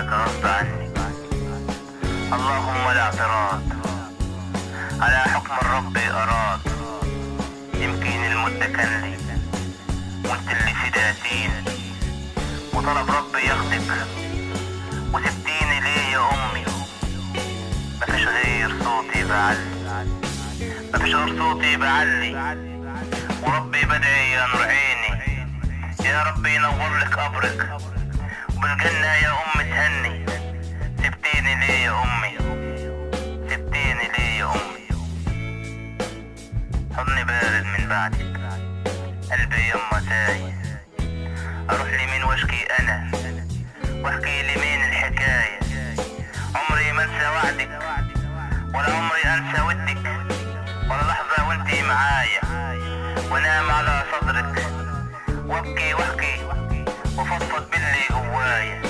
لك غصب عني. اللهم لا اعتراض على حكم الرب أراد. يمكن المدة كان لي وانت اللي في 30 وطلب ربي ياخدك وسبتيني ليه يا أمي؟ مفيش غير صوتي بعلي، مفيش غير صوتي بعلي، وربي بدعي يا نور عيني يا ربي ينور لك قبرك وبالجنة يا أم تهني. سبتيني ليه يا أمي؟ سبتيني ليه يا أمي؟ حضني بارد من بعدك، قلبي يما تايه، أروح لمين واشكي أنا واحكي لمين الحكاية؟ عمري ما انسى وعدك ولا عمري انسى ودك، ولا لحظة وانتي معايا وانام على صدرك وابكي واحكي وفضفض باللي جوايا.